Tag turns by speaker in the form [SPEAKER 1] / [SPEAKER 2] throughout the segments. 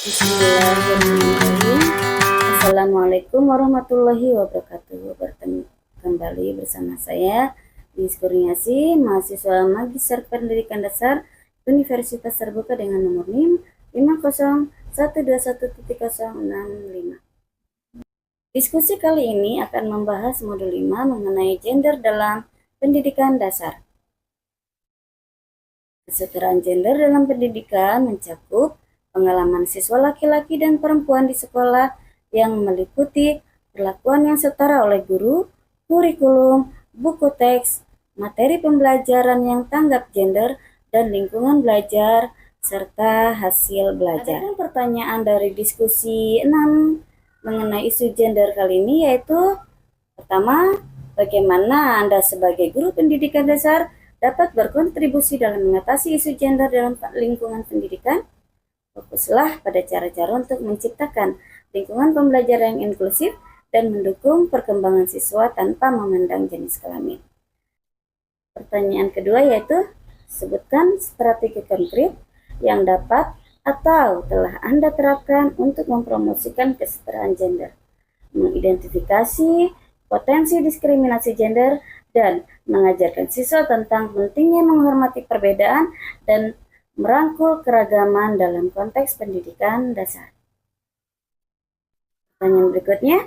[SPEAKER 1] Bismillahirrahmanirrahim. Assalamualaikum warahmatullahi wabarakatuh. Bertemu kembali bersama saya Lis Kurniasi, mahasiswa Magister Pendidikan Dasar Universitas Terbuka dengan nomor NIM 50121.065. Diskusi kali ini akan membahas modul 5 mengenai gender dalam pendidikan dasar. Kesetaraan gender dalam pendidikan mencakup pengalaman siswa laki-laki dan perempuan di sekolah yang meliputi perlakuan yang setara oleh guru, kurikulum, buku teks, materi pembelajaran yang tanggap gender, dan lingkungan belajar, serta hasil belajar. Ada pertanyaan dari diskusi 6 mengenai isu gender kali ini, yaitu pertama, bagaimana Anda sebagai guru pendidikan dasar dapat berkontribusi dalam mengatasi isu gender dalam lingkungan pendidikan? Fokuslah pada cara-cara untuk menciptakan lingkungan pembelajaran yang inklusif dan mendukung perkembangan siswa tanpa memandang jenis kelamin. Pertanyaan kedua yaitu, sebutkan strategi konkret yang dapat atau telah Anda terapkan untuk mempromosikan kesetaraan gender, mengidentifikasi potensi diskriminasi gender, dan mengajarkan siswa tentang pentingnya menghormati perbedaan dan merangkul keragaman dalam konteks pendidikan dasar. Pertanyaan berikutnya,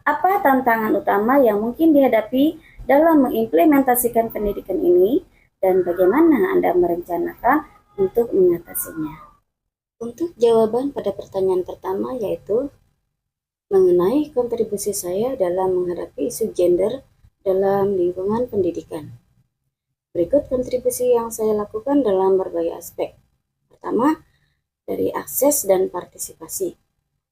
[SPEAKER 1] apa tantangan utama yang mungkin dihadapi dalam mengimplementasikan pendidikan ini dan bagaimana Anda merencanakan untuk mengatasinya? Untuk jawaban pada pertanyaan pertama yaitu mengenai kontribusi saya dalam menghadapi isu gender dalam lingkungan pendidikan. Berikut kontribusi yang saya lakukan dalam berbagai aspek. Pertama, dari akses dan partisipasi.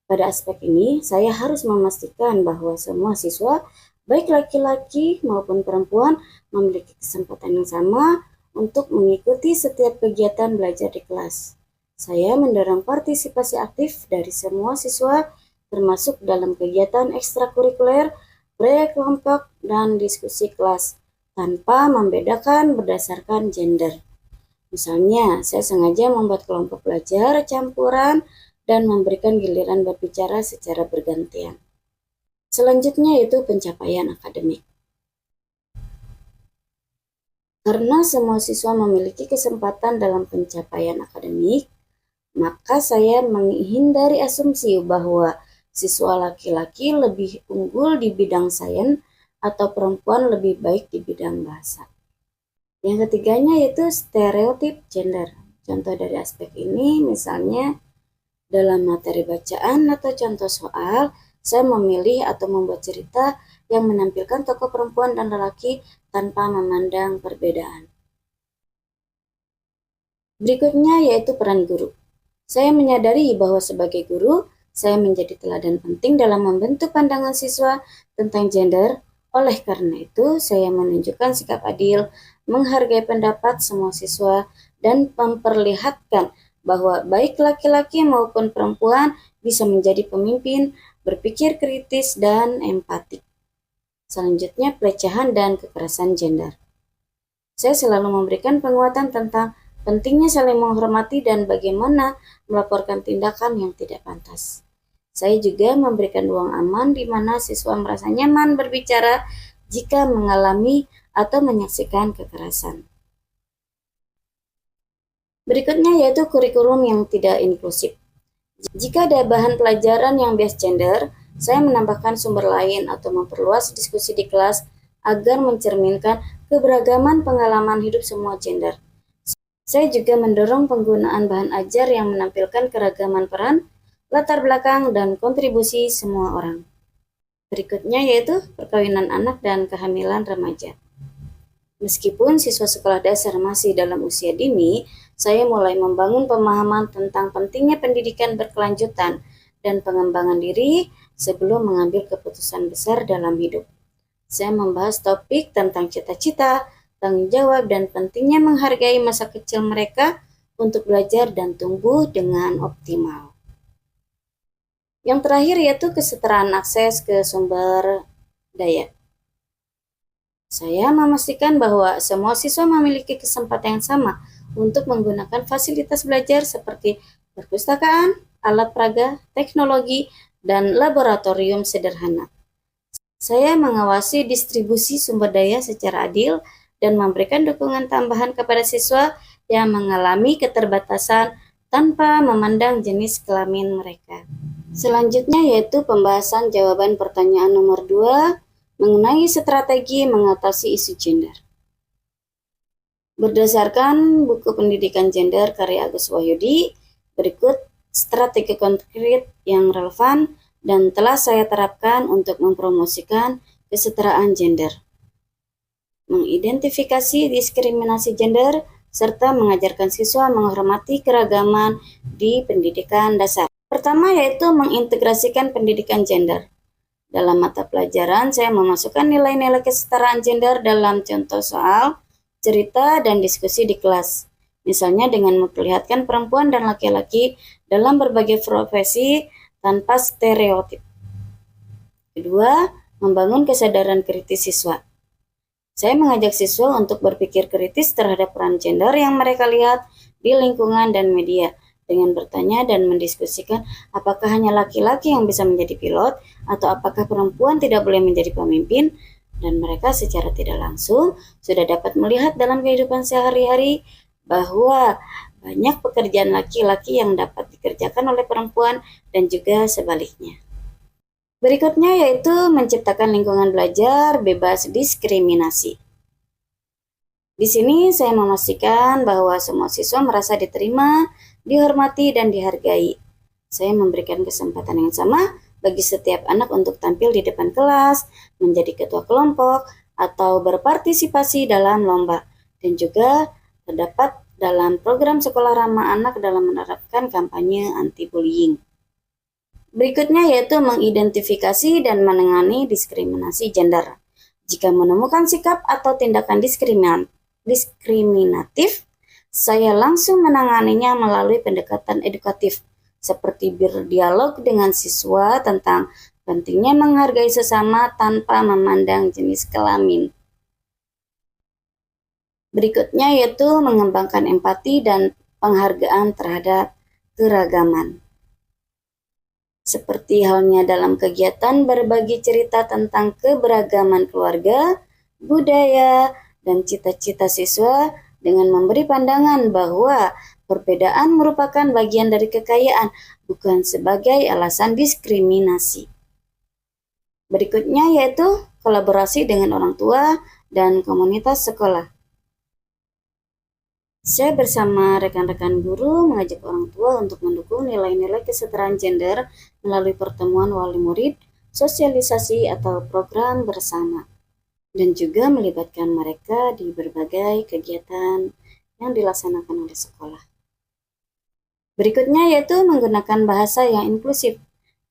[SPEAKER 1] Pada aspek ini, saya harus memastikan bahwa semua siswa, baik laki-laki maupun perempuan, memiliki kesempatan yang sama untuk mengikuti setiap kegiatan belajar di kelas. Saya mendorong partisipasi aktif dari semua siswa, termasuk dalam kegiatan ekstrakurikuler, proyek kelompok, dan diskusi kelas, tanpa membedakan berdasarkan gender. Misalnya, saya sengaja membuat kelompok belajar campuran dan memberikan giliran berbicara secara bergantian. Selanjutnya yaitu pencapaian akademik. Karena semua siswa memiliki kesempatan dalam pencapaian akademik, maka saya menghindari asumsi bahwa siswa laki-laki lebih unggul di bidang sains atau perempuan lebih baik di bidang bahasa. Yang ketiganya yaitu stereotip gender. Contoh dari aspek ini misalnya dalam materi bacaan atau contoh soal, saya memilih atau membuat cerita yang menampilkan tokoh perempuan dan lelaki tanpa memandang perbedaan. Berikutnya yaitu peran guru. Saya menyadari bahwa sebagai guru, saya menjadi teladan penting dalam membentuk pandangan siswa tentang gender. Oleh karena itu, saya menunjukkan sikap adil, menghargai pendapat semua siswa, dan memperlihatkan bahwa baik laki-laki maupun perempuan bisa menjadi pemimpin, berpikir kritis, dan empatik. Selanjutnya, pelecehan dan kekerasan gender. Saya selalu memberikan penguatan tentang pentingnya saling menghormati dan bagaimana melaporkan tindakan yang tidak pantas. Saya juga memberikan ruang aman di mana siswa merasa nyaman berbicara jika mengalami atau menyaksikan kekerasan. Berikutnya yaitu kurikulum yang tidak inklusif. Jika ada bahan pelajaran yang bias gender, saya menambahkan sumber lain atau memperluas diskusi di kelas agar mencerminkan keberagaman pengalaman hidup semua gender. Saya juga mendorong penggunaan bahan ajar yang menampilkan keragaman peran, latar belakang, dan kontribusi semua orang. Berikutnya yaitu perkawinan anak dan kehamilan remaja. Meskipun siswa sekolah dasar masih dalam usia dini, saya mulai membangun pemahaman tentang pentingnya pendidikan berkelanjutan dan pengembangan diri sebelum mengambil keputusan besar dalam hidup. Saya membahas topik tentang cita-cita, tanggung jawab, dan pentingnya menghargai masa kecil mereka untuk belajar dan tumbuh dengan optimal. Yang terakhir yaitu kesetaraan akses ke sumber daya. Saya memastikan bahwa semua siswa memiliki kesempatan yang sama untuk menggunakan fasilitas belajar seperti perpustakaan, alat peraga, teknologi, dan laboratorium sederhana. Saya mengawasi distribusi sumber daya secara adil dan memberikan dukungan tambahan kepada siswa yang mengalami keterbatasan tanpa memandang jenis kelamin mereka. Selanjutnya yaitu pembahasan jawaban pertanyaan nomor 2 mengenai strategi mengatasi isu gender. Berdasarkan buku pendidikan gender karya Agus Wahyudi, berikut strategi konkret yang relevan dan telah saya terapkan untuk mempromosikan kesetaraan gender. Mengidentifikasi diskriminasi gender, serta mengajarkan siswa menghormati keragaman di pendidikan dasar. Pertama yaitu mengintegrasikan pendidikan gender. Dalam mata pelajaran, saya memasukkan nilai-nilai kesetaraan gender dalam contoh soal, cerita, dan diskusi di kelas. Misalnya dengan memperlihatkan perempuan dan laki-laki dalam berbagai profesi tanpa stereotip. Kedua, membangun kesadaran kritis siswa. Saya mengajak siswa untuk berpikir kritis terhadap peran gender yang mereka lihat di lingkungan dan media, dengan bertanya dan mendiskusikan apakah hanya laki-laki yang bisa menjadi pilot atau apakah perempuan tidak boleh menjadi pemimpin, dan mereka secara tidak langsung sudah dapat melihat dalam kehidupan sehari-hari bahwa banyak pekerjaan laki-laki yang dapat dikerjakan oleh perempuan dan juga sebaliknya. Berikutnya yaitu menciptakan lingkungan belajar bebas diskriminasi. Di sini saya memastikan bahwa semua siswa merasa diterima, dihormati, dan dihargai. Saya memberikan kesempatan yang sama bagi setiap anak untuk tampil di depan kelas, menjadi ketua kelompok, atau berpartisipasi dalam lomba, dan juga terdapat dalam program sekolah ramah anak dalam menerapkan kampanye anti-bullying. Berikutnya yaitu mengidentifikasi dan menangani diskriminasi gender. Jika menemukan sikap atau tindakan diskriminatif, saya langsung menanganinya melalui pendekatan edukatif, seperti berdialog dengan siswa tentang pentingnya menghargai sesama tanpa memandang jenis kelamin. Berikutnya yaitu mengembangkan empati dan penghargaan terhadap keragaman. Seperti halnya dalam kegiatan berbagi cerita tentang keberagaman keluarga, budaya, dan cita-cita siswa, dengan memberi pandangan bahwa perbedaan merupakan bagian dari kekayaan, bukan sebagai alasan diskriminasi. Berikutnya yaitu kolaborasi dengan orang tua dan komunitas sekolah. Saya bersama rekan-rekan guru mengajak orang tua untuk mendukung nilai-nilai kesetaraan gender melalui pertemuan wali murid, sosialisasi atau program bersama, dan juga melibatkan mereka di berbagai kegiatan yang dilaksanakan oleh sekolah. Berikutnya yaitu menggunakan bahasa yang inklusif.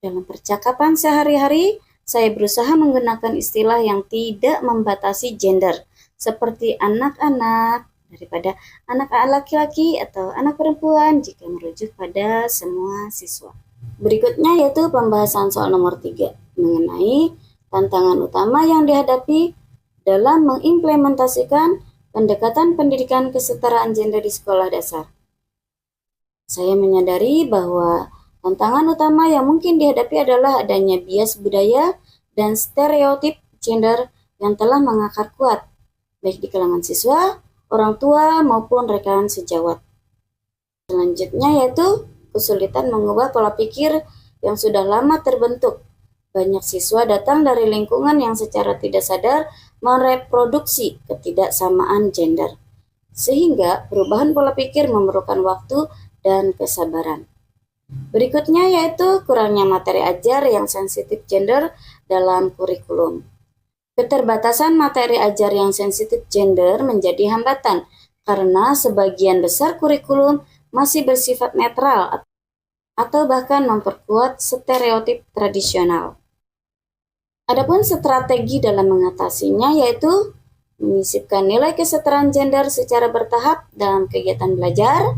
[SPEAKER 1] Dalam percakapan sehari-hari, saya berusaha menggunakan istilah yang tidak membatasi gender, seperti anak-anak daripada anak laki-laki atau anak perempuan jika merujuk pada semua siswa. Berikutnya yaitu pembahasan soal nomor 3 mengenai tantangan utama yang dihadapi dalam mengimplementasikan pendekatan pendidikan kesetaraan gender di sekolah dasar. Saya menyadari bahwa tantangan utama yang mungkin dihadapi adalah adanya bias budaya dan stereotip gender yang telah mengakar kuat, baik di kalangan siswa, orang tua, maupun rekan sejawat. Selanjutnya yaitu kesulitan mengubah pola pikir yang sudah lama terbentuk. Banyak siswa datang dari lingkungan yang secara tidak sadar mereproduksi ketidaksamaan gender, sehingga perubahan pola pikir memerlukan waktu dan kesabaran. Berikutnya yaitu kurangnya materi ajar yang sensitif gender dalam kurikulum. Keterbatasan materi ajar yang sensitif gender menjadi hambatan karena sebagian besar kurikulum masih bersifat netral atau bahkan memperkuat stereotip tradisional. Adapun strategi dalam mengatasinya yaitu menyisipkan nilai kesetaraan gender secara bertahap dalam kegiatan belajar,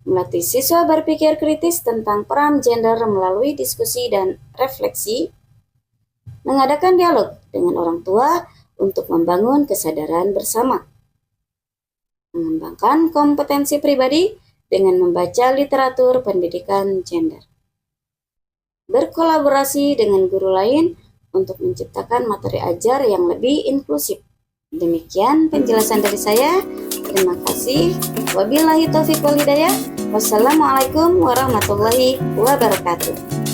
[SPEAKER 1] melatih siswa berpikir kritis tentang peran gender melalui diskusi dan refleksi, mengadakan dialog dengan orang tua untuk membangun kesadaran bersama, mengembangkan kompetensi pribadi dengan membaca literatur pendidikan gender. Berkolaborasi dengan guru lain untuk menciptakan materi ajar yang lebih inklusif. Demikian penjelasan dari saya. Terima kasih. Wabillahi taufiq wal hidayah. Wassalamualaikum warahmatullahi wabarakatuh.